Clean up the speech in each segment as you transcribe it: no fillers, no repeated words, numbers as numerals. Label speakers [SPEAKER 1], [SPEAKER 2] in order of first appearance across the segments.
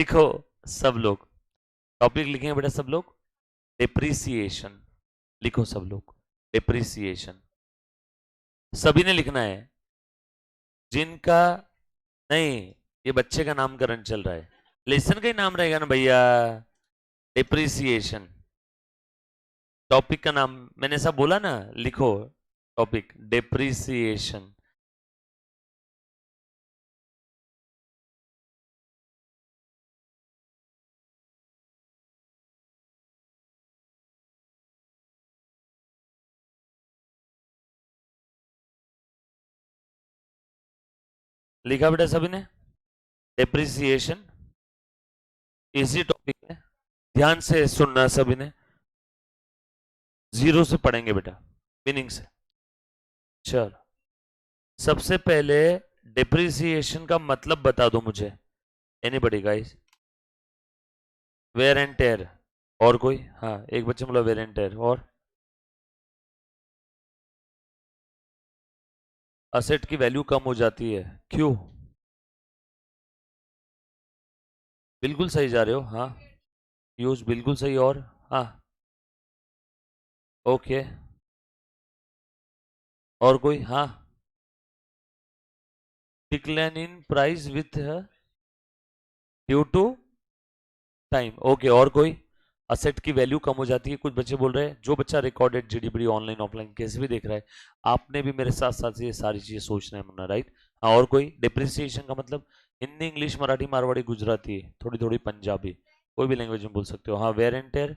[SPEAKER 1] लिखो सब लोग, टॉपिक लिखेंगे बेटा सब लोग, डिप्रिसिएशन। लिखो सब लोग, डिप्रिसिएशन। सभी ने लिखना है जिनका, नहीं, ये बच्चे का नामकरण चल रहा है, लेसन का ही नाम रहेगा ना भैया, डिप्रिसिएशन। टॉपिक का नाम मैंने सब बोला ना, लिखो टॉपिक डिप्रिसिएशन। लिखा बेटा सभी ने, डिप्रिसिएशन इजी टॉपिक है, ध्यान से सुनना सभी ने, जीरो से पढ़ेंगे बेटा, मीनिंग से। चल, सबसे पहले डिप्रिसिएशन का मतलब बता दो मुझे, anybody guys. Wear and tear, और कोई? हाँ, एक बच्चे बोला वेयर एंड टेयर, और असेट की वैल्यू कम हो जाती है, क्यों? बिल्कुल सही जा रहे हो, हाँ। यूज बिल्कुल सही, और? हाँ, ओके, और कोई? हाँ, decline in price with due to time, okay, और कोई? असेट की वैल्यू कम हो जाती है, कुछ बच्चे बोल रहे हैं, जो बच्चा रिकॉर्डेड जीडीपी ऑनलाइन ऑफलाइन कैसे भी देख रहा है, आपने भी मेरे साथ साथ ये सारी चीजें सोचना है मुन्ना, राइट? हाँ, और कोई? डिप्रिसिएशन का मतलब हिंदी, इंग्लिश, मराठी, मारवाड़ी, गुजराती, थोड़ी थोड़ी पंजाबी, कोई भी लैंग्वेज में बोल सकते हो। हाँ, wear and tear,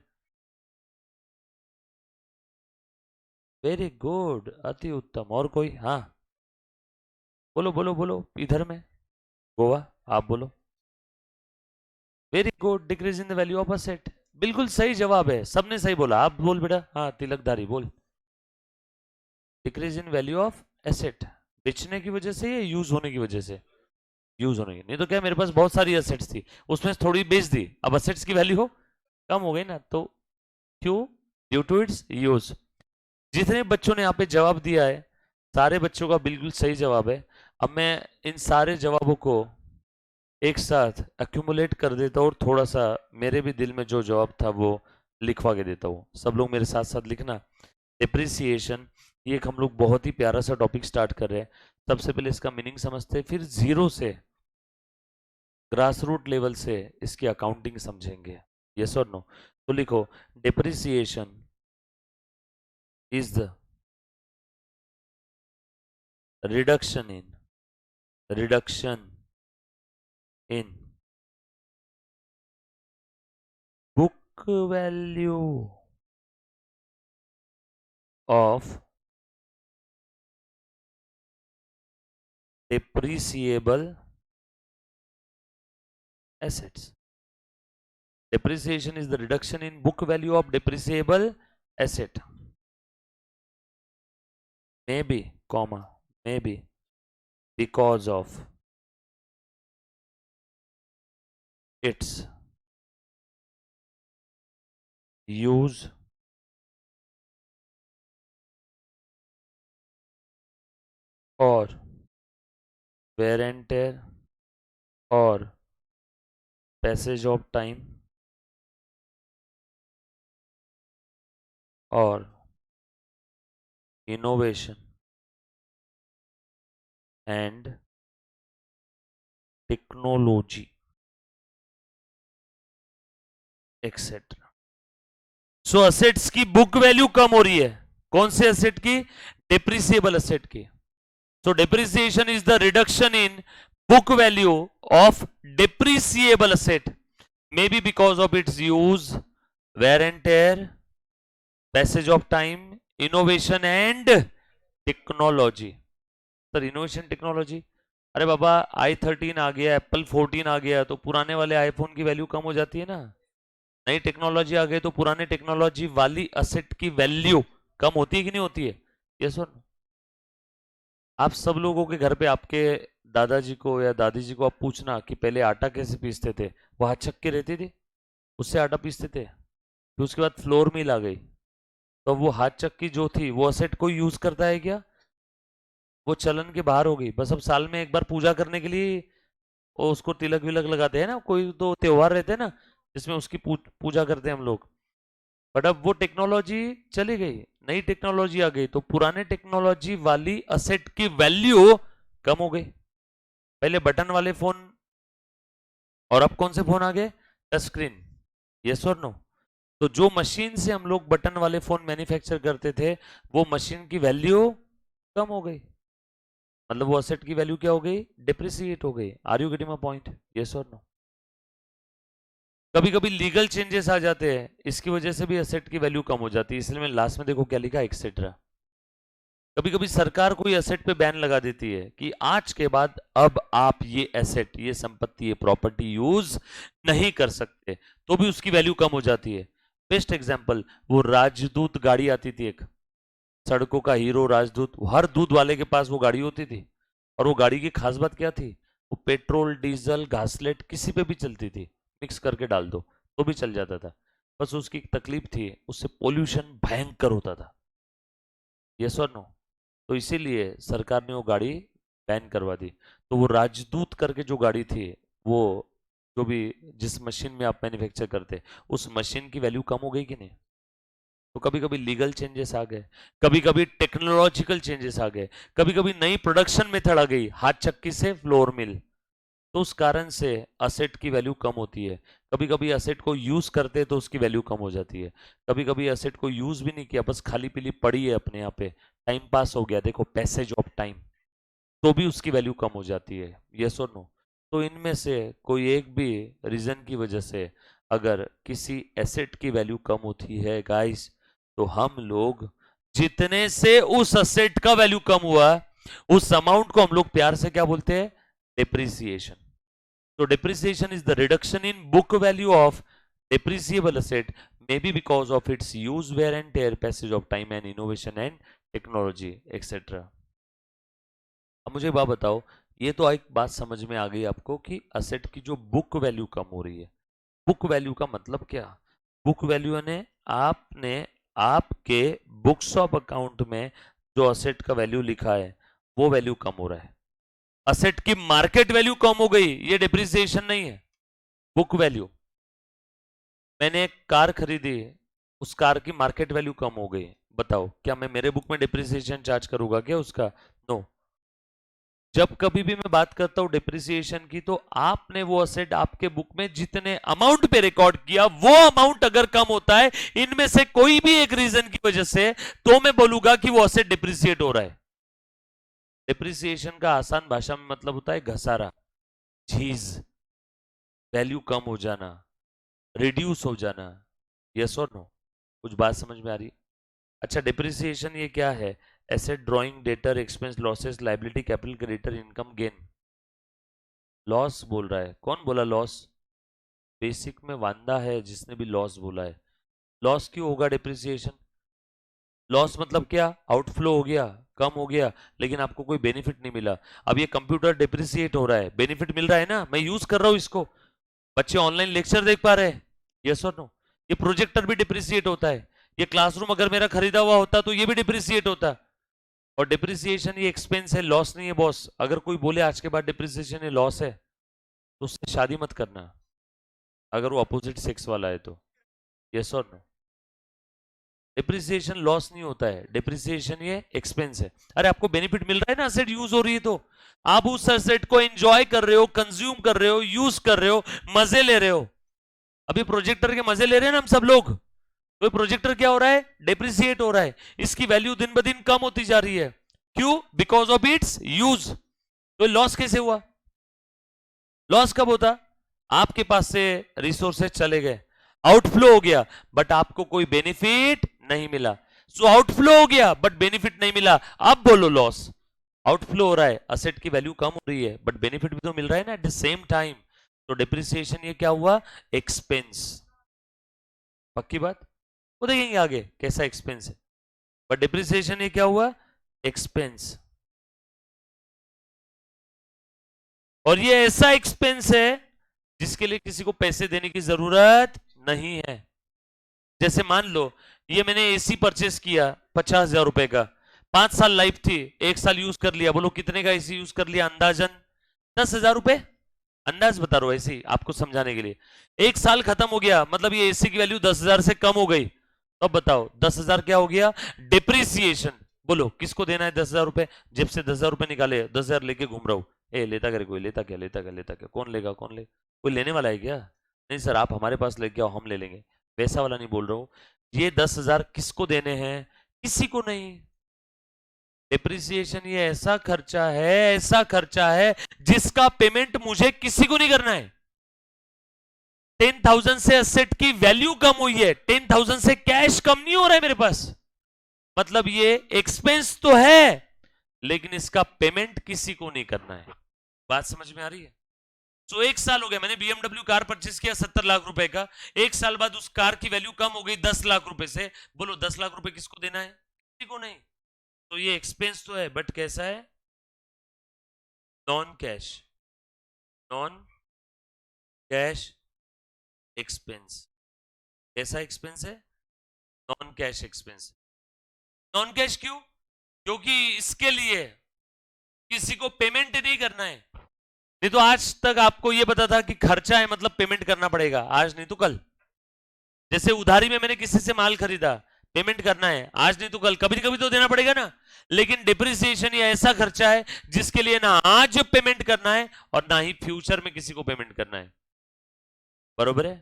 [SPEAKER 1] very good, अति उत्तम, और कोई? हाँ, बोलो बोलो बोलो, इधर में, गोवा, आप बोलो। Very good, decrease in the value of asset, बिल्कुल सही जवाब है, सबने सही बोला, आप बोल बेटा। हाँ, तिलकधारी बोल, decrease in value of asset, बेचने की वजह से या यूज होने की वजह से? यूज होने की, नहीं तो क्या, मेरे पास बहुत सारी एसेट्स थी, उसमें से थोड़ी बेच दी, अब एसेट्स की वैल्यू हो कम हो गई ना, तो क्यों? Due to its use. जितने बच्चों ने यहाँ पे जवाब दिया है, सारे बच्चों का बिल्कुल सही जवाब है। अब मैं इन सारे जवाबों को एक साथ एक्यूमुलेट कर देता हूँ और थोड़ा सा मेरे भी दिल में जो जवाब था वो लिखवा के देता हूँ, सब लोग मेरे साथ साथ लिखना। डिप्रिसिएशन, ये एक हम लोग बहुत ही प्यारा सा टॉपिक स्टार्ट कर रहे हैं। सबसे पहले इसका मीनिंग समझते हैं, फिर जीरो से, ग्रास रूट लेवल से इसकी अकाउंटिंग समझेंगे। यस और नो? तो लिखो, depreciation is the reduction in, reduction in book value of depreciable assets. Depreciation is the reduction in book value of depreciable asset. Maybe, comma, maybe because of its use or wear and tear or passage of time or innovation and technology, etc. So assets की book value कम हो रही है, कौन से asset की? Depreciable asset की। So depreciation is the reduction in book value of depreciable asset, maybe because of its use, wear and tear, passage of time, innovation and technology. Sir innovation technology, अरे बाबा i13 आ गया, Apple 14 आ गया, तो पुराने वाले iPhone की value कम हो जाती है ना। नई टेक्नोलॉजी आ गई तो पुराने टेक्नोलॉजी वाली असेट की वैल्यू कम होती है कि नहीं होती है? Yes sir. आप सब लोगों के घर पे आपके दादाजी को या दादी जी को आप पूछना कि पहले आटा कैसे पीसते थे, वो हाथ चक्के रहती थी, उससे आटा पीसते थे, फिर उसके बाद फ्लोर मिल आ गई, तो वो हाथ चक्की जो थी वो असेट कोई यूज करता है क्या? वो चलन के बाहर हो गई, बस अब साल में एक बार पूजा करने के लिए वो उसको तिलक विलक लगाते हैं ना, कोई तो त्योहार रहते हैं ना जिसमें उसकी पूजा करते हैं हम लोग। बट अब वो टेक्नोलॉजी चली गई, नई टेक्नोलॉजी आ गई, तो पुराने टेक्नोलॉजी वाली असेट की वैल्यू कम हो गई। पहले बटन वाले फोन, और अब कौन से फोन आ गए, टच स्क्रीन। यस और नो? तो जो मशीन से हम लोग बटन वाले फोन मैन्युफैक्चर करते थे, वो मशीन की वैल्यू कम हो गई, मतलब वो असेट की वैल्यू क्या हो गई, डिप्रिसिएट हो गई। Are you getting my point? Yes और नो? कभी कभी लीगल चेंजेस आ जाते हैं, इसकी वजह से भी असेट की वैल्यू कम हो जाती है, इसलिए मैं लास्ट में देखो क्या लिखा, एक्सेट्रा। कभी कभी सरकार कोई एसेट पे बैन लगा देती है कि आज के बाद अब आप ये एसेट, ये संपत्ति, ये प्रॉपर्टी यूज नहीं कर सकते, तो भी उसकी वैल्यू कम हो जाती है। बेस्ट एग्जांपल, वो राजदूत गाड़ी आती थी एक, सड़कों का हीरो राजदूत, हर दूध वाले के पास वो गाड़ी होती थी। और वो गाड़ी की खास बात क्या थी, वो पेट्रोल डीजल घासलेट किसी पे भी चलती थी, मिक्स करके डाल दो तो भी चल जाता था। बस उसकी एक तकलीफ थी, उससे पोल्यूशन भयंकर होता था। यस और नो? तो इसीलिए सरकार ने वो गाड़ी बैन करवा दी। तो वो राजदूत करके जो गाड़ी थी, वो जो भी जिस मशीन में आप मैन्युफैक्चर करते, उस मशीन की वैल्यू कम हो गई कि नहीं? तो कभी कभी लीगल चेंजेस आ गए, कभी कभी टेक्नोलॉजिकल चेंजेस आ गए, कभी कभी नई प्रोडक्शन मेथड आ गई, हाथ चक्की से फ्लोर मिल, तो उस कारण से असेट की वैल्यू कम होती है। कभी कभी असेट को यूज करते हैं तो उसकी वैल्यू कम हो जाती है। कभी कभी असेट को यूज भी नहीं किया, बस खाली पीली पड़ी है अपने यहाँ पे, टाइम पास हो गया, देखो पैसेज ऑफ टाइम, तो भी उसकी वैल्यू कम हो जाती है। यस और नो? तो इनमें से कोई एक भी रीजन की वजह से अगर किसी एसेट की वैल्यू कम होती है गाइस, तो हम लोग जितने से उस असेट का वैल्यू कम हुआ, उस अमाउंट को हम लोग प्यार से क्या बोलते हैं, depreciation. So depreciation is the reduction in book value of depreciable asset, maybe because of its use, wear and tear, passage of time and innovation and technology, etc. अब मुझे एक बात बताओ, ये तो एक बात समझ में आ गई आपको कि असेट की जो बुक वैल्यू कम हो रही है। बुक वैल्यू का मतलब क्या? बुक वैल्यू ने आपने आपके बुक्स ऑफ अकाउंट में जो असेट का वैल्यू लिखा है, वो वैल्यू कम हो रहा है। असेट की मार्केट वैल्यू कम हो गई, ये डिप्रिसिएशन नहीं है, बुक वैल्यू। मैंने एक कार खरीदी, उस कार की मार्केट वैल्यू कम हो गई, बताओ क्या मैं मेरे बुक में डिप्रिसिएशन चार्ज करूंगा क्या उसका? नो। जब कभी भी मैं बात करता हूं डिप्रिसिएशन की, तो आपने वो असेट आपके बुक में जितने अमाउंट पे रिकॉर्ड किया, वो अमाउंट अगर कम होता है इनमें से कोई भी एक रीजन की वजह से, तो मैं बोलूंगा कि वो असेट डिप्रिसिएट हो रहा है। डिप्रिसिएशन का आसान भाषा में मतलब होता है घसारा, चीज वैल्यू कम हो जाना, रिड्यूस हो जाना। यस और नो? कुछ बात समझ में आ रही? अच्छा, डिप्रिसिएशन ये क्या है? Asset, drawing, debtor, expense, losses, liability, capital, creditor, income, gain. Loss बोल रहा है, कौन बोला लॉस? बेसिक में वांदा है जिसने भी लॉस बोला है। लॉस क्यों होगा डिप्रिसिएशन? लॉस मतलब क्या? आउटफ्लो हो गया, कम हो गया, लेकिन आपको कोई बेनिफिट नहीं मिला। अब ये कंप्यूटर डिप्रिसिएट हो रहा है, बेनिफिट मिल रहा है ना, मैं यूज कर रहा हूं इसको, बच्चे ऑनलाइन लेक्चर देख पा रहे हैं। यस और नो? ये प्रोजेक्टर भी डिप्रिसिएट होता है, ये क्लासरूम अगर मेरा खरीदा हुआ होता तो ये भी डिप्रिसिएट होता। और डिप्रिसिएशन ये एक्सपेंस है, लॉस नहीं है बॉस। अगर कोई बोले आज के बाद डिप्रिसिएशन ये लॉस है, तो उससे शादी मत करना, अगर वो अपोजिट सेक्स वाला है तो। यस और नो? डिप्रिसिएशन लॉस नहीं होता है, डिप्रिसिएशन ये एक्सपेंस है। अरे आपको बेनिफिट मिल रहा है ना, असेट यूज हो रही है, तो आप उस असेट को एंजॉय कर रहे हो, कंज्यूम कर रहे हो, यूज कर रहे हो, मजे ले रहे हो। अभी प्रोजेक्टर के मजे ले रहे हैं ना हम सब लोग, तो प्रोजेक्टर क्या हो रहा है, डिप्रिसिएट हो रहा है, इसकी वैल्यू दिन ब दिन कम होती जा रही है। क्यों? Because of its use. तो लॉस कैसे हुआ? लॉस कब होता? आपके पास से रिसोर्सेज चले गए, आउटफ्लो हो गया, बट आपको कोई बेनिफिट नहीं मिला। सो आउटफ्लो हो गया बट बेनिफिट नहीं मिला, अब बोलो लॉस। आउटफ्लो हो रहा है, असेट की वैल्यू कम हो रही है, बट बेनिफिट भी तो मिल रहा है ना एट द सेम टाइम। तो डिप्रिसिएशन ये क्या हुआ? एक्सपेंस। पक्की बात? वो देखेंगे आगे कैसा एक्सपेंस है, बट डिप्रिसिएशन ये क्या हुआ? एक्सपेंस। और ये ऐसा एक्सपेंस है जिसके लिए किसी को पैसे देने की जरूरत नहीं है। जैसे मान लो ये मैंने एसी परचेस किया 50,000 रुपए का, 5 साल लाइफ थी, 1 साल यूज कर लिया, बोलो कितने का एसी यूज कर लिया? अंदाजन 10,000 रुपए। अंदाज बता रहा हूं ऐसे ही आपको समझाने के लिए। एक साल खत्म हो गया, मतलब ये एसी की वैल्यू 10,000 से कम हो गई, तो अब बताओ 10,000 क्या हो गया? डिप्रिसिएशन। बोलो किसको देना है 10,000 रुपए? जेब से 10,000 रुपए निकाले, 10,000 लेके घूम रहा हूं। ए लेता करे कोई? लेता क्या, लेता क्या, लेता क्या? कौन लेगा, कौन ले? कोई लेने वाला है क्या? नहीं सर, आप हमारे पास लेके आओ, हम ले लेंगे। वैसा वाला नहीं बोल रहा हूं। ये 10,000 किसको देने हैं? किसी को नहीं। डिप्रिसिएशन ये ऐसा खर्चा है, ऐसा खर्चा है जिसका पेमेंट मुझे किसी को नहीं करना है। 10,000 से एसेट की वैल्यू कम हुई है, 10,000 से कैश कम नहीं हो रहा है मेरे पास, मतलब ये एक्सपेंस तो है लेकिन इसका पेमेंट किसी को नहीं करना है। बात समझ में आ रही है? तो एक साल हो गया, मैंने BMW कार परचेज किया 70 लाख रुपए का, एक साल बाद उस कार की वैल्यू कम हो गई 10 लाख रुपए से। बोलो 10 लाख रुपए किसको देना है? किसी को नहीं। तो ये एक्सपेंस तो है बट कैसा है? Non cash, non cash expense. कैसा एक्सपेंस है? Non cash expense. Non cash क्यों? क्योंकि इसके लिए किसी को पेमेंट नहीं करना है। नहीं तो आज तक आपको यह पता था कि खर्चा है मतलब पेमेंट करना पड़ेगा, आज नहीं तो कल। जैसे उधारी में मैंने किसी से माल खरीदा, पेमेंट करना है, आज नहीं तो कल, कभी कभी तो देना पड़ेगा ना। लेकिन डिप्रिसिएशन ये ऐसा खर्चा है जिसके लिए ना आज पेमेंट करना है और ना ही फ्यूचर में किसी को पेमेंट करना है। बरोबर है?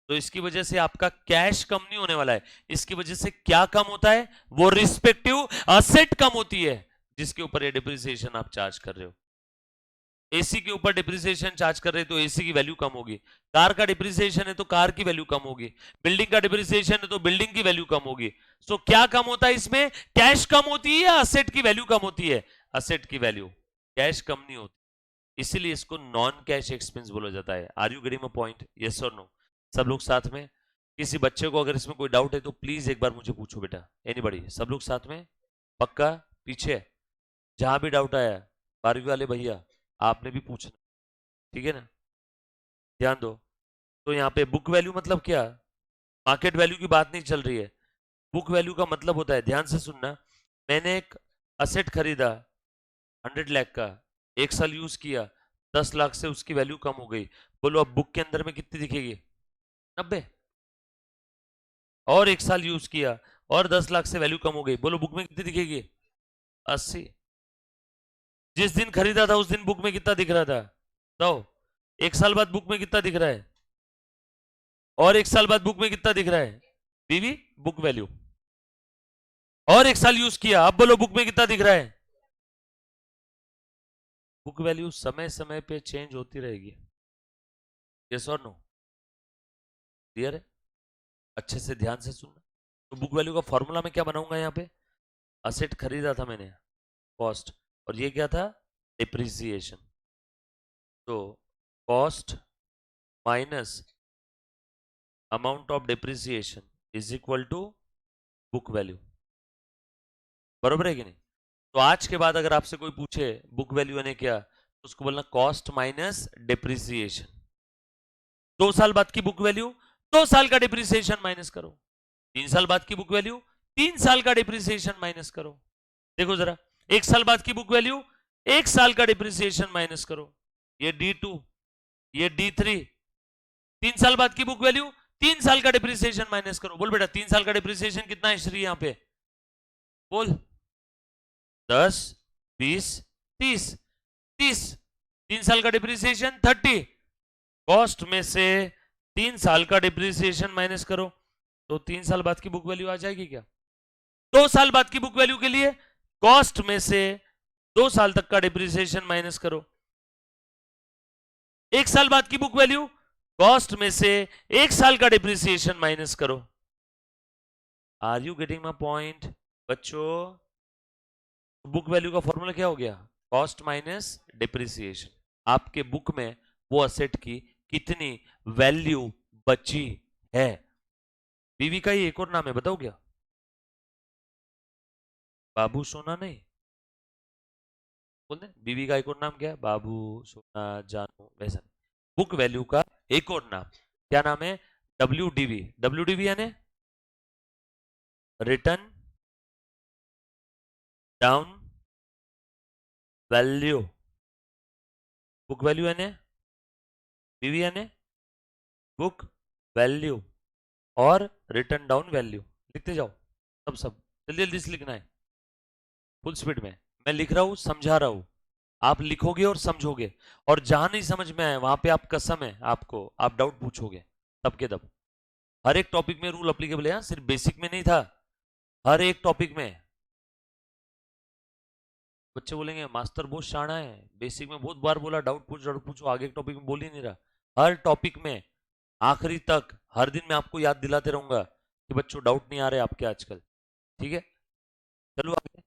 [SPEAKER 1] तो इसकी वजह से आपका कैश कम नहीं होने वाला है। इसकी वजह से क्या कम होता है? वो रिस्पेक्टिव असेट कम होती है जिसके ऊपर ये डिप्रिसिएशन आप चार्ज कर रहे हो। एसी के ऊपर डिप्रिसिएशन चार्ज कर रहे हैं तो एसी की वैल्यू कम होगी, कार का डिप्रिसिएशन है तो कार की वैल्यू कम होगी, बिल्डिंग का डिप्रिसिएशन है तो बिल्डिंग की वैल्यू कम होगी। सो क्या कम होता है इसमें? कैश कम होती है या असेट की वैल्यू कम होती है? असेट की वैल्यू, कैश कम नहीं होती। इसीलिए इसको नॉन कैश एक्सपेंस बोला जाता है। Are you getting a point? Yes और नो? सब लोग साथ में? किसी बच्चे को अगर इसमें कोई डाउट है तो प्लीज एक बार मुझे पूछो बेटा, एनीबॉडी? सब लोग साथ में? पक्का? पीछे जहां भी डाउट आया 12वीं वाले भैया आपने भी पूछना, ठीक है ना? ध्यान दो। तो यहाँ पे बुक वैल्यू मतलब क्या? मार्केट वैल्यू की बात नहीं चल रही है। बुक वैल्यू का मतलब होता है, ध्यान से सुनना, मैंने एक असेट खरीदा 100 लाख का, एक साल यूज किया, 10 लाख से उसकी वैल्यू कम हो गई। बोलो अब बुक के अंदर में कितनी दिखेगी? 90। और एक साल यूज किया और 10 लाख से वैल्यू कम हो गई, बोलो बुक में कितनी दिखेगी? 80। जिस दिन खरीदा था उस दिन बुक में कितना दिख रहा था? 100। एक साल बाद बुक में कितना दिख रहा है? और एक साल बाद बुक में कितना दिख रहा है? बीवी, बुक वैल्यू। और एक साल यूज किया, अब बोलो बुक में कितना दिख रहा है? बुक वैल्यू समय समय पे चेंज होती रहेगी। यस और नो? क्लियर है? अच्छे से ध्यान से सुनना। तो बुक वैल्यू का फॉर्मूला मैं क्या बनाऊंगा यहाँ पे? असेट खरीदा था मैंने, कॉस्ट, और ये क्या था? डिप्रिसिएशन। तो cost minus amount of depreciation is equal to book value. बरोबर है कि नहीं? तो आज के बाद अगर आपसे कोई पूछे बुक वैल्यू यानी क्या, तो उसको बोलना कॉस्ट माइनस डिप्रिसिएशन। 2 साल बाद की बुक वैल्यू, 2 साल का डिप्रिसिएशन माइनस करो। 3 साल बाद की बुक वैल्यू, 3 साल का डिप्रिसिएशन माइनस करो। देखो जरा, 1 साल बाद की बुक वैल्यू, 1 साल का डिप्रिसिएशन माइनस करो। ये D2, ये D3। 3 साल बाद की बुक वैल्यू, 3 साल का डिप्रिसिएशन माइनस करो। बोल बेटा 3 साल का डिप्रिसिएशन कितना है श्री यहाँ पे? बोल। 10, 20, 30। 30, 3 साल का डिप्रिसिएशन 30। कॉस्ट में से 3 साल का डिप्रिसिएशन माइनस करो तो 3 साल बाद की बुक वैल्यू आ जाएगी क्या? 2 साल बाद की बुक वैल्यू के लिए कॉस्ट में से 2 साल तक का डिप्रिसिएशन माइनस करो। 1 साल बाद की बुक वैल्यू, कॉस्ट में से 1 साल का डिप्रिसिएशन माइनस करो। Are you getting my point बच्चों? बुक वैल्यू का फॉर्मूला क्या हो गया? Cost minus depreciation. आपके बुक में वो असेट की कितनी वैल्यू बची है। बीवी का ही एक और नाम है, बताओ क्या? बाबू सोना नहीं बोलते? बीवी का एक और नाम क्या है? बाबू, सोना, जानू, वैसा नहीं। बुक वैल्यू का एक और नाम क्या नाम है? WDV। WDV यानी return down value. Book value यानी पीवी यानी बुक वैल्यू और रिटर्न डाउन वैल्यू। लिखते जाओ सब जल्दी जल्दी से लिखना है, फुल स्पीड में। मैं लिख रहा हूं, समझा रहा हूं, आप लिखोगे और समझोगे, और जहां नहीं समझ में आए वहां पे आप कसम है आपको, आप डाउट पूछोगे तब के तब। हर एक टॉपिक में रूल अप्लीकेबल है, सिर्फ बेसिक में नहीं था, हर एक टॉपिक में। बच्चे बोलेंगे मास्टर बहुत शाना है, बेसिक में बहुत बार बोला डाउट पूछो, आगे के टॉपिक में बोल ही नहीं रहा। हर टॉपिक में आखिरी तक हर दिन मैं आपको याद दिलाते रहूंगा कि बच्चों डाउट नहीं आ रहे आपके आजकल, ठीक है। चलो आगे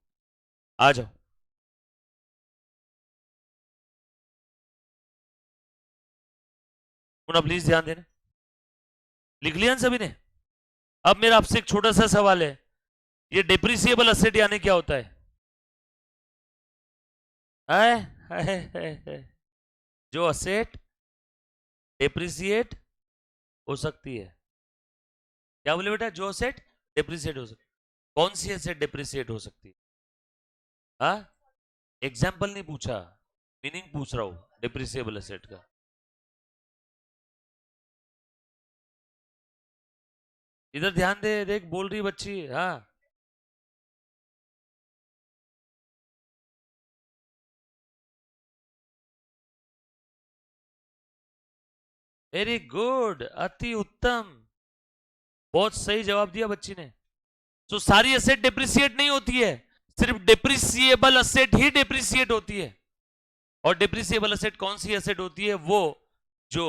[SPEAKER 1] आ जाओ। पुनः प्लीज ध्यान देना, लिख लिया ना सभी ने। अब मेरा आपसे एक छोटा सा सवाल है, ये डिप्रिसिएबल असेट यानी क्या होता है? है? जो असेट डिप्रिसिएट हो सकती है। क्या बोले बेटा? जो असेट डिप्रिसिएट हो सकती है। कौन सी असेट डिप्रिसिएट हो सकती है? हाँ, एग्जाम्पल नहीं पूछा, मीनिंग पूछ रहा हूं डिप्रिसिएबल असेट का। इधर ध्यान दे, देख बोल रही बच्ची। हाँ, वेरी गुड, अति उत्तम, बहुत सही जवाब दिया बच्ची ने। तो सारी असेट डिप्रिसिएट नहीं होती है, सिर्फ डिप्रिसिएबल असेट ही डिप्रिसिएट होती है। और डिप्रिसिएबल असेट कौन सी असेट होती है? वो जो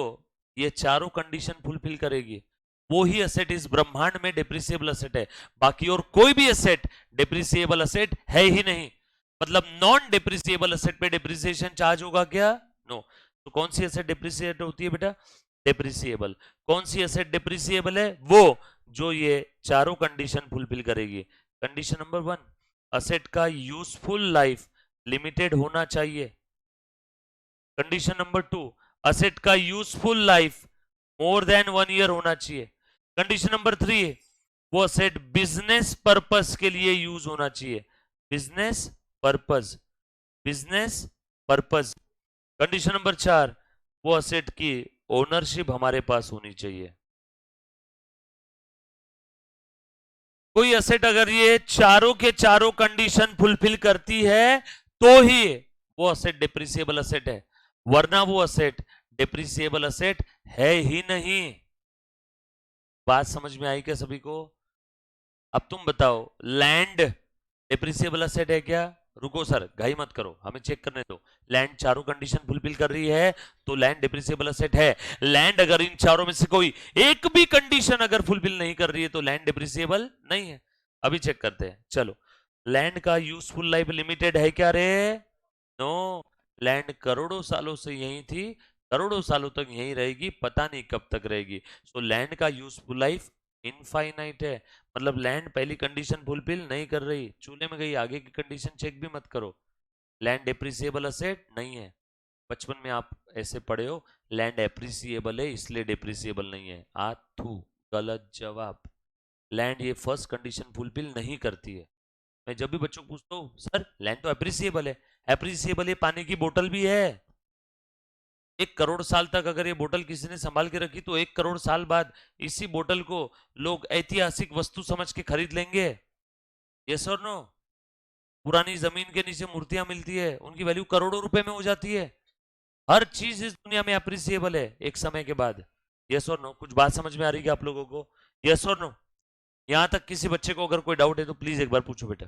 [SPEAKER 1] ये चारों कंडीशन फुलफिल करेगी, वो ही असेट इस ब्रह्मांड में डिप्रिसिएबल असेट है। बाकी और कोई भी असेट डिप्रिसिएबल असेट है ही नहीं। मतलब नॉन डिप्रिसिएबल असेट पे डिप्रिसिएशन चार्ज होगा क्या? नो। तो कौन सी असेट डिप्रिसिएट होती है बेटा? डिप्रिसिएबल। कौन सी असेट डिप्रिसिएबल है? वो जो ये चारों कंडीशन फुलफिल करेगी। कंडीशन नंबर 1, असेट का यूजफुल लाइफ लिमिटेड होना चाहिए। कंडीशन नंबर 2, असेट का useful life more than 1 year होना चाहिए। कंडीशन नंबर 3, वो असेट बिजनेस पर्पस के लिए यूज होना चाहिए। Business purpose, business purpose. Condition number 4, वो असेट की ओनरशिप हमारे पास होनी चाहिए। कोई असेट अगर ये चारों के चारों कंडीशन फुलफिल करती है तो ही वो असेट डिप्रिसिएबल असेट है, वरना वो असेट डिप्रिसिएबल असेट है ही नहीं। बात समझ में आई क्या सभी को? अब तुम बताओ, लैंड डिप्रिसिएबल असेट है क्या? रुको सर, घाई मत करो, हमें चेक करने दो। लैंड चारों कंडीशन फुलफिल कर रही है तो लैंड डिप्रिसिएबल असेट है। लैंड अगर इन चारों में से कोई एक भी कंडीशन अगर फुलफिल नहीं कर रही है तो लैंड डिप्रिसिएबल नहीं है। अभी चेक करते हैं, चलो। लैंड का यूजफुल लाइफ लिमिटेड है क्या रे? नो। लैंड करोड़ों सालों से यही थी, करोड़ों सालों तक यही रहेगी, पता नहीं कब तक रहेगी। सो लैंड का यूजफुल लाइफ इनफाइनाइट है। मतलब लैंड पहली कंडीशन फुलफिल नहीं कर रही, चूल्हे में गई, आगे की कंडीशन चेक भी मत करो। लैंड डिप्रिसिएबल असेट नहीं है। बचपन में आप ऐसे पढ़े हो, लैंड एप्रिसिएबल है इसलिए डिप्रिसिएबल नहीं है। आथू, गलत जवाब। लैंड ये फर्स्ट कंडीशन फुलफिल नहीं करती है। मैं जब भी बच्चों को पूछता हूँ, सर लैंड तो एप्रिसिएबल है, एप्रिसिएबल ये पानी की बोतल भी है। 1 करोड़ साल तक अगर ये बोतल किसी ने संभाल के रखी तो 1 करोड़ साल बाद इसी बोतल को लोग ऐतिहासिक वस्तु समझ के खरीद लेंगे। यस और नो? पुरानी जमीन के नीचे मूर्तियां मिलती है, उनकी वैल्यू करोड़ों रुपए में हो जाती है। हर चीज इस दुनिया में अप्रिसिएबल है एक समय के बाद। यस और नो? कुछ बात समझ में आ रही है आप लोगों को? यस और नो? यहां तक किसी बच्चे को अगर कोई डाउट है तो प्लीज एक बार पूछो बेटा।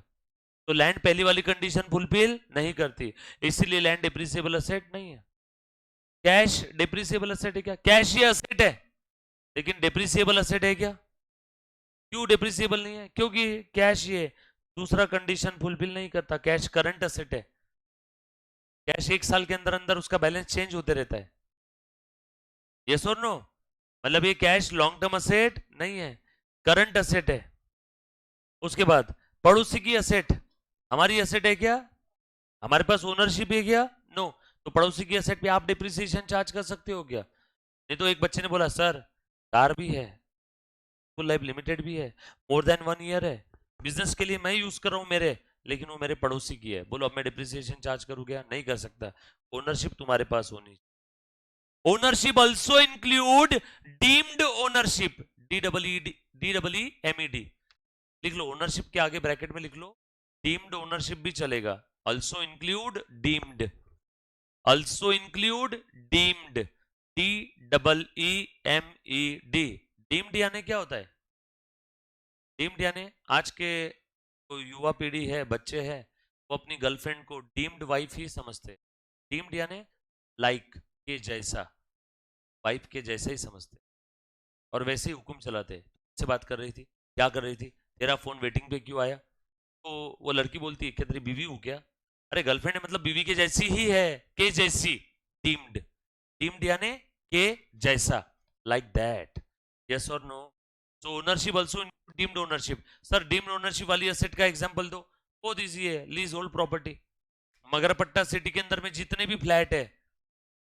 [SPEAKER 1] तो लैंड पहली वाली कंडीशन फुलफिल नहीं करती, इसीलिए लैंड डिप्रिसिएबल असेट नहीं है। कैश डिप्रिसिएबल असेट है क्या? कैश ये असेट है, लेकिन डिप्रिसिएबल असेट है क्या? क्यों डिप्रिसिएबल नहीं है? क्योंकि कैश ये दूसरा कंडीशन फुलफिल नहीं करता। कैश करंट असेट है। कैश 1 साल के अंदर अंदर उसका बैलेंस चेंज होते रहता है। यस और नो? मतलब ये कैश लॉन्ग टर्म असेट नहीं है, करंट असेट है। उसके बाद पड़ोसी की असेट हमारी असेट है क्या? हमारे पास ओनरशिप है क्या? नो। तो पड़ोसी की असेट पे आप डिप्रिसिएशन चार्ज कर सकते हो क्या? नहीं तो एक बच्चे ने बोला सर कार भी है, फुल लाइफ लिमिटेड भी है, मोर देन 1 ईयर है, बिजनेस के लिए मैं यूज कर रहा हूं मेरे, लेकिन वो मेरे पड़ोसी की है, बोलो अब मैं डिप्रिसिएशन चार्ज करूं क्या? नहीं कर सकता। ओनरशिप तुम्हारे पास होनी। Ownership also include deemed ownership, DEEMED लिख लो, ओनरशिप के आगे ब्रैकेट में लिख लो, डीम्ड ओनरशिप भी चलेगा, also include deemed, also include deemed, DEEMED। Deemed यानी क्या होता है? डीम्ड यानी आज के जो युवा पीढ़ी है, बच्चे हैं, वो अपनी गर्लफ्रेंड को डीम्ड वाइफ ही समझते। डीम्ड यानी लाइक के जैसा, वाइफ के जैसा ही समझते और वैसे ही हुक्म चलाते। से बात कर रही थी, क्या कर रही थी, तेरा फोन वेटिंग पे क्यों आया? तो वो लड़की बोलती है, क्या तेरी बीवी हूँ क्या? अरे गर्लफ्रेंड है मतलब बीवी के जैसी ही है, के जैसी। डीम्ड, डीम्ड यानी के जैसा, लाइक दैट, यस और no? So ownership also deemed ownership. Sir deemed ownership वाली एसेट का एग्जांपल दो, वो दीजिए leasehold property. Magarpatta city के अंदर में जितने भी फ्लैट है,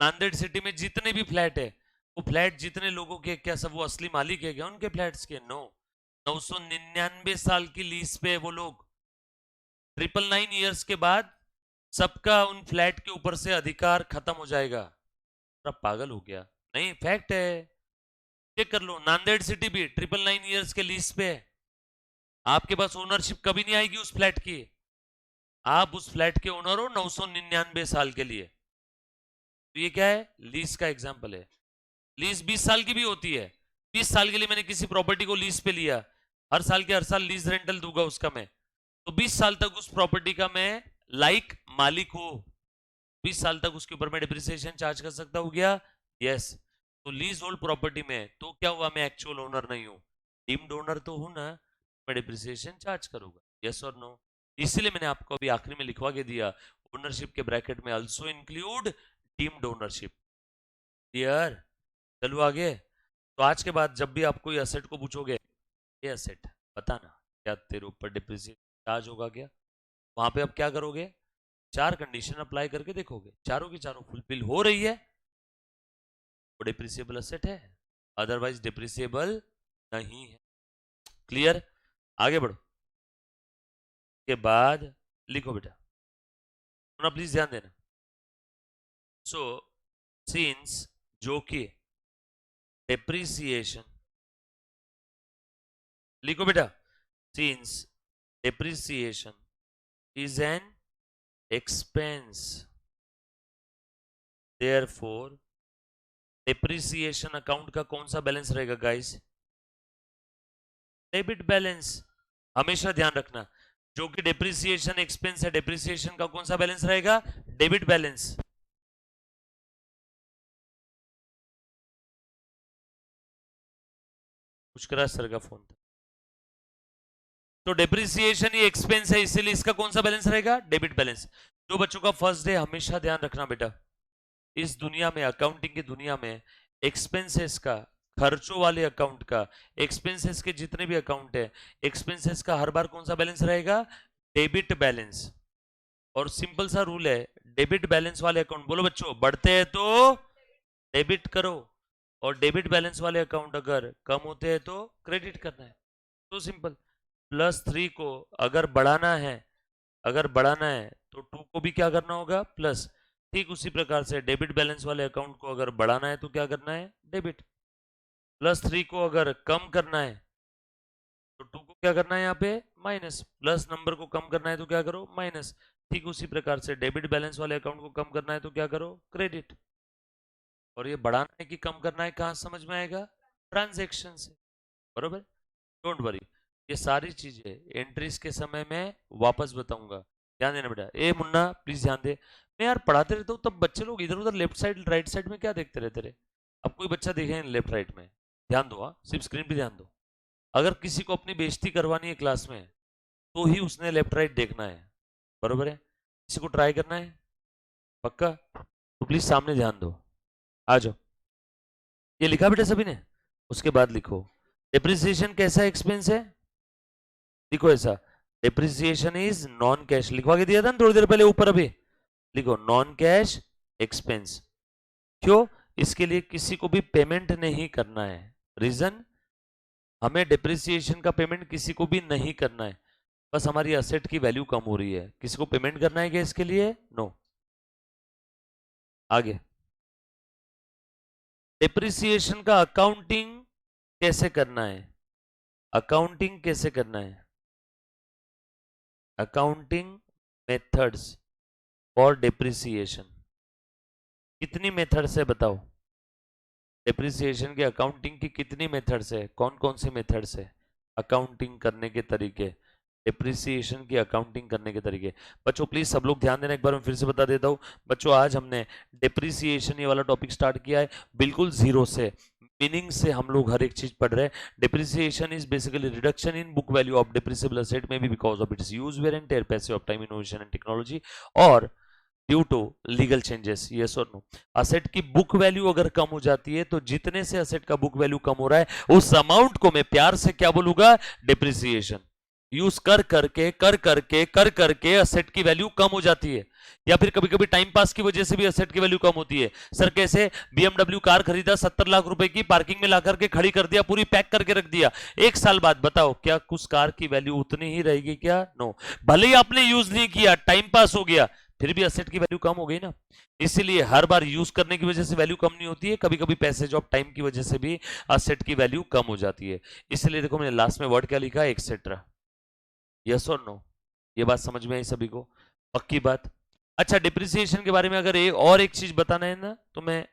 [SPEAKER 1] नांदेड़ सिटी में जितने भी फ्लैट है, वो फ्लैट जितने लोगों के, क्या सब वो असली मालिक है क्या उनके फ्लैट्स के? नो। 999 साल की लीज पे वो लोग, 999 ईयर्स के बाद सबका उन फ्लैट के ऊपर से अधिकार खत्म हो जाएगा। पूरा पागल हो गया? नहीं, फैक्ट है, चेक कर लो। नांदेड़ सिटी भी 999 ईयर्स के लीज पे है, आपके पास ओनरशिप कभी नहीं आएगी उस फ्लैट की, आप उस फ्लैट के ओनर हो 999 साल के लिए। तो ये क्या है? लीज का एग्जाम्पल है। लीज 20 साल की भी होती है, 20 साल के लिए मैंने किसी प्रॉपर्टी को लीज पे लिया, हर साल के हर साल लीज रेंटल दूंगा उसका मैं, तो 20 साल तक उस प्रॉपर्टी का मैं लाइक मालिक हूं, 20 साल तक उसके ऊपर मैं डिप्रिसिएशन चार्ज कर सकता हूं क्या? यस। तो लीज होल्ड प्रॉपर्टी में तो क्या हुआ, मैं एक्चुअल ओनर नहीं हूं, डीम्ड ओनर तो हूं ना, मैं डिप्रिसिएशन चार्ज करूंगा, यस और नो? इसलिए मैंने आपको अभी आखिरी में लिखवा के दिया, ओनरशिप के ब्रैकेट में also include deemed ownership. Clear? चलो आगे। तो आज के बाद जब भी आप कोई असेट को पूछोगे, ये असेट बताना, क्या तेरे ऊपर डिप्रिसिएशन चार्ज होगा क्या? वहां पे आप क्या करोगे, चार कंडीशन अप्लाई करके देखोगे, चारों की चारों फुलफिल हो रही है, वो डिप्रिसिएबल असेट है, अदरवाइज डिप्रिसिएबल नहीं है। क्लियर? आगे बढ़ो। के बाद लिखो बेटा, प्लीज ध्यान देना। सो सिंस, जो कि डेप्रिसिएशन, लिखो बेटा, since depreciation is an expense, therefore depreciation account का कौन सा बैलेंस रहेगा गाइस? Debit balance. हमेशा ध्यान रखना, जो कि डेप्रिसिएशन एक्सपेंस है, डेप्रिसिएशन का कौन सा बैलेंस रहेगा? Debit balance. पुष्कराज सर का फोन था। तो डेप्रिसिएशन ये एक्सपेंस है, इसीलिए इसका कौन सा बैलेंस रहेगा? Debit balance. जो बच्चों का फर्स्ट डे, हमेशा ध्यान रखना बेटा, इस दुनिया में, अकाउंटिंग की दुनिया में, एक्सपेंसेस का, खर्चों वाले अकाउंट का, एक्सपेंसेस के जितने भी अकाउंट है, एक्सपेंसेस का हर बार कौन सा बैलेंस रहेगा? Debit balance. और सिंपल सा रूल है, डेबिट बैलेंस वाले अकाउंट, बोलो बच्चों, बढ़ते हैं तो डेबिट करो, और डेबिट बैलेंस वाले अकाउंट अगर कम होते हैं तो क्रेडिट करना है। तो सिंपल, +3 को अगर बढ़ाना है, अगर बढ़ाना है तो 2 को भी क्या करना होगा? प्लस। ठीक उसी प्रकार से डेबिट बैलेंस वाले अकाउंट को अगर बढ़ाना है तो क्या करना है? डेबिट। +3 को अगर कम करना है तो 2 को क्या करना है? यहाँ पे माइनस। प्लस नंबर को कम करना है तो क्या करो? माइनस। ठीक उसी प्रकार से डेबिट बैलेंस वाले अकाउंट को कम करना है तो क्या करो? क्रेडिट। और ये बढ़ाना है कि कम करना है, कहाँ समझ में आएगा? ट्रांजेक्शन से, बरोबर? डोंट वरी, ये सारी चीजें एंट्रीज के समय में वापस बताऊंगा, ध्यान देना बेटा। ए मुन्ना प्लीज ध्यान दे, मैं यार पढ़ाते रहता हूँ, तब बच्चे लोग इधर उधर लेफ्ट साइड राइट साइड में क्या देखते रहते रहे? अब कोई बच्चा देखे लेफ्ट राइट में, ध्यान दो, हाँ सिर्फ स्क्रीन पे ध्यान दो। अगर किसी को अपनी बेइज्जती करवानी है क्लास में, तो ही उसने लेफ्ट राइट देखना है, बरोबर है? किसी को ट्राई करना है पक्का, तो प्लीज सामने ध्यान दो, आ जाओ। ये लिखा बेटा सभी ने? उसके बाद लिखो, डिप्रिसिएशन कैसा एक्सपेंस है? लिखो ऐसा, डिप्रिसिएशन इज नॉन कैश, लिखवा के दिया था ना थोड़ी देर पहले ऊपर, अभी लिखो नॉन कैश एक्सपेंस। क्यों? इसके लिए किसी को भी पेमेंट नहीं करना है। रीजन, हमें डिप्रिसिएशन का पेमेंट किसी को भी नहीं करना है, बस हमारी असेट की वैल्यू कम हो रही है, किसी को पेमेंट करना है क्या इसके लिए? नो। आगे, डिप्रिसिएशन का अकाउंटिंग कैसे करना है? अकाउंटिंग कैसे करना है? अकाउंटिंग मेथड्स फॉर डिप्रिसिएशन, कितनी मेथड्स है बताओ? डिप्रिसिएशन की अकाउंटिंग की कितनी मेथड्स है? कौन कौन सी मेथड्स है अकाउंटिंग करने के तरीके, डिप्रिसिएशन की अकाउंटिंग करने के तरीके? बच्चों प्लीज सब लोग ध्यान देना, एक बार मैं फिर से बता देता हूं। बच्चों आज हमने डिप्रिसिएशन ये वाला टॉपिक स्टार्ट किया है बिल्कुल जीरो से, मीनिंग से हम लोग हर एक चीज पढ़ रहे हैं। Depreciation is basically reduction in book value of depreciable asset, may be because of its use, wear and tear, passage of time, innovation and technology, और due to legal changes. Yes और नो? असेट की book value अगर कम हो जाती है तो जितने से असेट का बुक वैल्यू कम हो रहा है उस अमाउंट को मैं प्यार से क्या बोलूंगा? डिप्रिसिएशन। यूज कर करके असेट की वैल्यू कम हो जाती है, या फिर कभी कभी टाइम पास की वजह से भी असेट की वैल्यू कम होती है। सर कैसे? BMW कार खरीदा 70 लाख रुपए की, पार्किंग में ला करके खड़ी कर दिया, पूरी पैक करके रख दिया, एक साल बाद बताओ क्या उस कार की वैल्यू उतनी ही रहेगी क्या? नो। भले ही आपने यूज नहीं किया, टाइम पास हो गया, फिर भी असेट की वैल्यू कम हो गई ना। इसीलिए हर बार यूज करने की वजह से वैल्यू कम नहीं होती है, कभी कभी पैसेज ऑफ टाइम की वजह से भी असेट की वैल्यू कम हो जाती है। इसलिए देखो मैंने लास्ट में वर्ड क्या लिखा है? एक्सेट्रा। यस और नो? ये बात समझ में आई सभी को? पक्की बात? अच्छा, डिप्रिसिएशन के बारे में अगर एक चीज बताना है ना तो मैं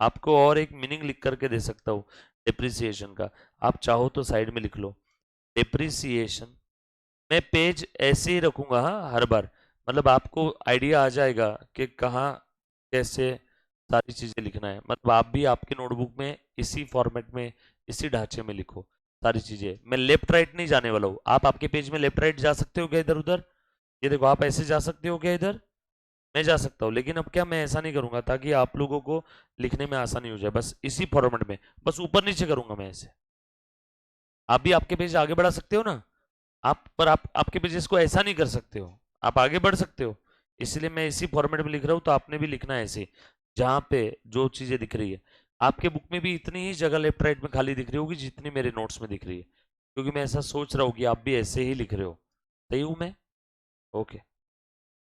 [SPEAKER 1] आपको और एक मीनिंग लिख करके दे सकता हूं डिप्रिसिएशन का। आप चाहो तो साइड में लिख लो डिप्रिसिएशन। मैं पेज ऐसे ही रखूंगा, हाँ, हर बार, मतलब आपको आइडिया आ जाएगा कि कहाँ कैसे सारी चीजें लिखना है। मतलब आप भी आपके नोटबुक में इसी फॉर्मेट में, इसी ढांचे में लिखो सारी चीजें। मैं लेफ्ट राइट नहीं जाने वाला हूँ। आप आपके पेज में लेफ्ट राइट जा सकते हो क्या इधर उधर? ये देखो, आप ऐसे जा सकते हो क्या इधर? मैं जा सकता हूँ, लेकिन अब क्या, मैं ऐसा नहीं करूंगा ताकि आप लोगों को लिखने में आसानी हो जाए। बस इसी फॉर्मेट में, बस ऊपर नीचे करूंगा मैं ऐसे। आप भी आपके पेज आगे बढ़ा सकते हो ना, आप आपके पेजेस को ऐसा नहीं कर सकते हो, आप आगे बढ़ सकते हो। इसलिए मैं इसी फॉर्मेट में लिख रहा हूं, तो आपने भी लिखना है ऐसे, जहां पे जो चीजें दिख रही है। आपके बुक में भी इतनी ही जगह लेफ्ट राइट में खाली दिख रही होगी जितनी मेरे नोट्स में दिख रही है, क्योंकि मैं ऐसा सोच रहा हूं कि आप भी ऐसे ही लिख रहे हो। सही हूं मैं? Okay.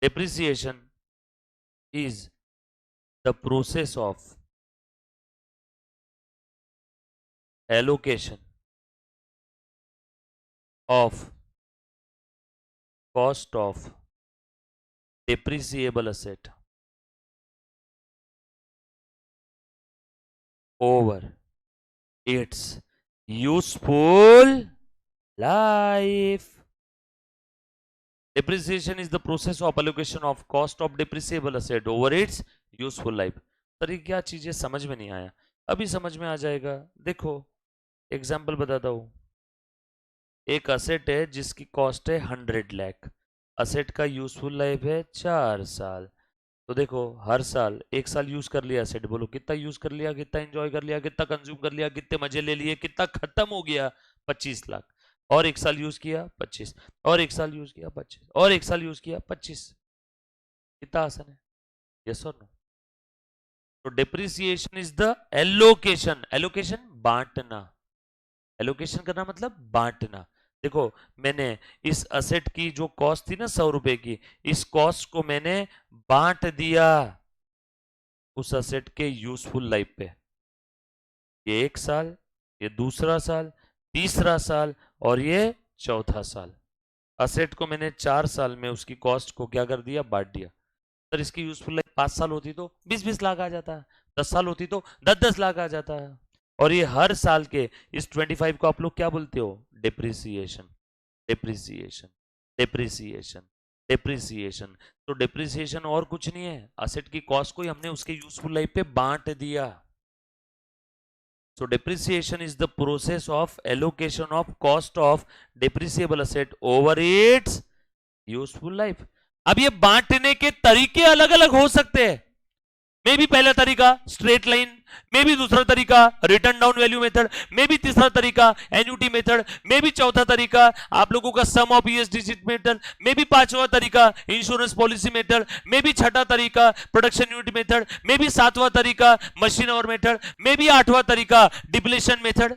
[SPEAKER 1] Depreciation is the process of allocation of cost of depreciable asset over its useful life. Depreciation is the process of allocation of cost of depreciable asset over its useful life. Sir ये क्या चीज है, समझ में नहीं आया? अभी समझ में आ जाएगा। देखो एग्जाम्पल बताता हूं। एक असेट है जिसकी कॉस्ट है 100 लाख, असेट का यूजफुल लाइफ है 4 साल। तो देखो हर साल, एक साल यूज कर लिया सेट, बोलो कितना यूज कर लिया, कितना एंजॉय कर लिया, कितना कंज्यूम कर लिया, कितने मजे ले लिए, कितना खत्म हो गया? 25 लाख। और एक साल यूज किया 25, और एक साल यूज किया 25, और एक साल यूज किया 25। कितना आसान है? यस और नो? तो depreciation is the allocation, allocation बांटना, एलोकेशन करना मतलब बांटना। देखो मैंने इस असेट की जो कॉस्ट थी ना 100 रुपए की, इस कॉस्ट को मैंने बांट दिया उस असेट के यूजफुल लाइफ पे। ये एक साल, ये दूसरा साल, तीसरा साल, और ये चौथा साल। असेट को मैंने 4 साल में उसकी कॉस्ट को क्या कर दिया? बांट दिया। सर इसकी यूजफुल लाइफ 5 साल होती तो 20-20 लाख आ जाता है, 10 साल होती तो 10-10 लाख आ जाता है। और ये हर साल के इस 25 को आप लोग क्या बोलते हो? Depreciation, depreciation, depreciation, depreciation. तो डिप्रिसिएशन और कुछ नहीं है, असेट की कॉस्ट को ही हमने उसके यूजफुल लाइफ पे बांट दिया। So depreciation is the process of allocation of cost of depreciable asset over its useful life. अब ये बांटने के तरीके अलग अलग हो सकते हैं। मे भी पहला तरीका स्ट्रेट लाइन, मे भी दूसरा तरीका रिटर्न डाउन वैल्यू मेथड, मे भी तीसरा तरीका एन्युटी मेथड, मे भी चौथा तरीका आप लोगों का सम ऑफ ईएस डिजिट मेथड, मे भी पांचवा तरीका इंश्योरेंस पॉलिसी मेथड, मे भी छठा तरीका प्रोडक्शन यूनिट मेथड, मे भी सातवां तरीका मशीन और मेथड, मे भी आठवां तरीका डिप्लेशन मेथड।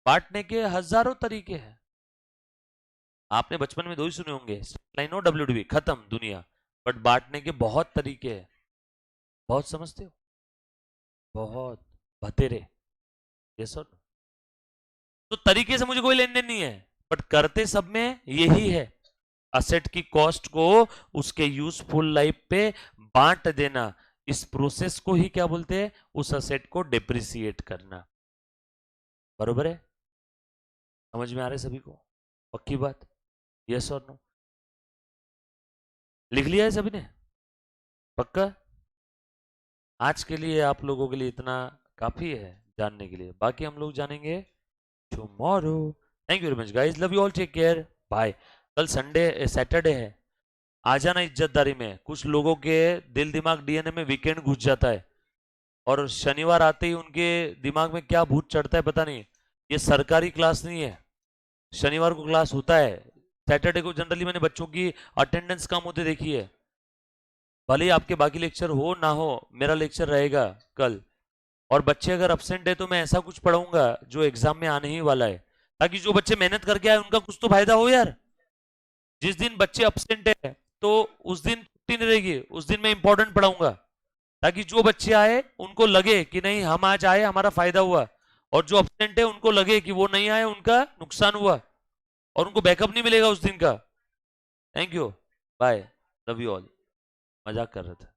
[SPEAKER 1] बांटने के हजारों तरीके हैं। आपने बचपन में दो ही सुने होंगे, लाइन और WDV, खत्म दुनिया। बट बांटने के बहुत तरीके हैं। बहुत समझते हो? बहुत। भतेरे। यस और नो? तो तरीके से मुझे कोई लेन देन नहीं है, बट करते सब में यही है, असेट की कॉस्ट को उसके यूजफुल लाइफ पे बांट देना। इस प्रोसेस को ही क्या बोलते हैं? उस असेट को डिप्रिसिएट करना। बरोबर है? समझ में आ रहा है सभी को? पक्की बात? यस और नो? लिख लिया है सभी ने? पक्का? आज के लिए आप लोगों के लिए इतना काफी है जानने के लिए, बाकी हम लोग जानेंगे tomorrow. Thank you very much guys, love you all, take care, bye. कल संडे सैटरडे है, आ जाना इज्जतदारी में। कुछ लोगों के दिल दिमाग डीएनए में वीकेंड घुस जाता है, और शनिवार आते ही उनके दिमाग में क्या भूत चढ़ता है पता नहीं। ये सरकारी क्लास नहीं है, शनिवार को क्लास होता है। सैटरडे को जनरली मैंने बच्चों की अटेंडेंस कम होते देखी है। भले ही आपके बाकी लेक्चर हो ना हो, मेरा लेक्चर रहेगा कल। और बच्चे अगर अपसेंट है तो मैं ऐसा कुछ पढ़ाऊंगा जो एग्जाम में आने ही वाला है, ताकि जो बच्चे मेहनत करके आए उनका कुछ तो फायदा हो यार। जिस दिन बच्चे अपसेंट है तो उस दिन छुट्टी नहीं रहेगी, उस दिन मैं इंपॉर्टेंट पढ़ाऊंगा, ताकि जो बच्चे आए उनको लगे कि नहीं हम आज आए हमारा फायदा हुआ, और जो अपसेंट है उनको लगे कि वो नहीं आए उनका नुकसान हुआ, और उनको बैकअप नहीं मिलेगा उस दिन का। Thank you, bye, love you all. मजाक कर रहा था।